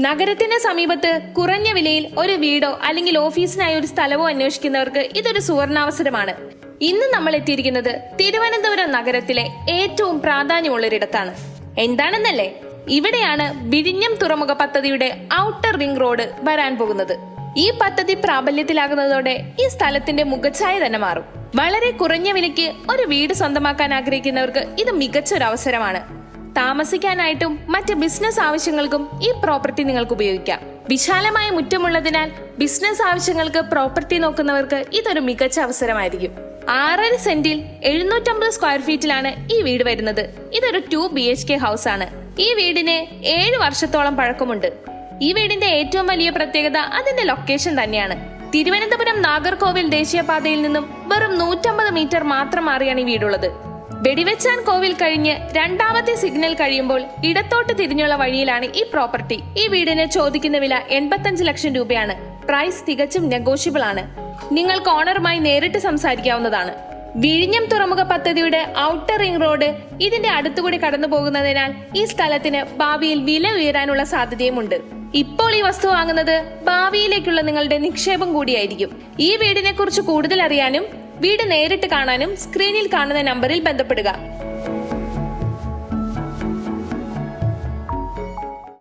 നഗരത്തിന്റെ സമീപത്ത് കുറഞ്ഞ വിലയിൽ ഒരു വീടോ അല്ലെങ്കിൽ ഓഫീസിനായി ഒരു സ്ഥലവോ അന്വേഷിക്കുന്നവർക്ക് ഇതൊരു സുവർണാവസരമാണ്. ഇന്ന് നമ്മൾ എത്തിയിരിക്കുന്നത് തിരുവനന്തപുരം നഗരത്തിലെ ഏറ്റവും പ്രാധാന്യമുള്ളൊരിടത്താണ്. എന്താണെന്നല്ലേ, ഇവിടെയാണ് വിഴിഞ്ഞം തുറമുഖ പദ്ധതിയുടെ ഔട്ടർ റിംഗ് റോഡ് വരാൻ പോകുന്നത്. ഈ പദ്ധതി പ്രാബല്യത്തിലാകുന്നതോടെ ഈ സ്ഥലത്തിന്റെ മുഖച്ഛായ തന്നെ മാറും. വളരെ കുറഞ്ഞ വിലയ്ക്ക് ഒരു വീട് സ്വന്തമാക്കാൻ ആഗ്രഹിക്കുന്നവർക്ക് ഇത് മികച്ചൊരു അവസരമാണ്. താമസിക്കാനായിട്ടും മറ്റ് ബിസിനസ് ആവശ്യങ്ങൾക്കും ഈ പ്രോപ്പർട്ടി നിങ്ങൾക്ക് ഉപയോഗിക്കാം. വിശാലമായ മുറ്റമുള്ളതിനാൽ ബിസിനസ് ആവശ്യങ്ങൾക്ക് പ്രോപ്പർട്ടി നോക്കുന്നവർക്ക് ഇതൊരു മികച്ച അവസരമായിരിക്കും. 6.5 സെന്റിൽ 750 സ്ക്വയർ ഫീറ്റിലാണ് ഈ വീട് വരുന്നത്. ഇതൊരു 2 BHK ഹൗസ് ആണ്. ഈ വീടിന് 7 വർഷത്തോളം പഴക്കമുണ്ട്. ഈ വീടിന്റെ ഏറ്റവും വലിയ പ്രത്യേകത അതിന്റെ ലൊക്കേഷൻ തന്നെയാണ്. തിരുവനന്തപുരം നാഗർകോവിൽ ദേശീയപാതയിൽ നിന്നും വെറും 150 മീറ്റർ മാത്രം മാറിയാണ് ഈ വീടുള്ളത്. വെടിവെച്ചാൻ കോവിൽ കഴിഞ്ഞ് രണ്ടാമത്തെ സിഗ്നൽ കഴിയുമ്പോൾ ഇടത്തോട്ട് തിരിഞ്ഞുള്ള വഴിയിലാണ് ഈ പ്രോപ്പർട്ടി. ഈ വീടിന് ചോദിക്കുന്ന വില 85 ലക്ഷം രൂപയാണ്. പ്രൈസ് തികച്ചും നെഗോഷ്യബിൾ ആണ്. നിങ്ങൾക്ക് ഓണറുമായി നേരിട്ട് സംസാരിക്കാവുന്നതാണ്. വിഴിഞ്ഞം തുറമുഖ പദ്ധതിയുടെ ഔട്ടർ റിംഗ് റോഡ് ഇതിന്റെ അടുത്തുകൂടി കടന്നു പോകുന്നതിനാൽ ഈ സ്ഥലത്തിന് ഭാവിയിൽ വില ഉയരാനുള്ള സാധ്യതയുമുണ്ട്. ഇപ്പോൾ ഈ വസ്തു വാങ്ങുന്നത് ഭാവിയിലേക്കുള്ള നിങ്ങളുടെ നിക്ഷേപം കൂടിയായിരിക്കും. ഈ വീടിനെ കുറിച്ച് കൂടുതൽ അറിയാനും വീട് നേരിട്ട് കാണാനും സ്ക്രീനിൽ കാണുന്ന നമ്പറിൽ ബന്ധപ്പെടുക.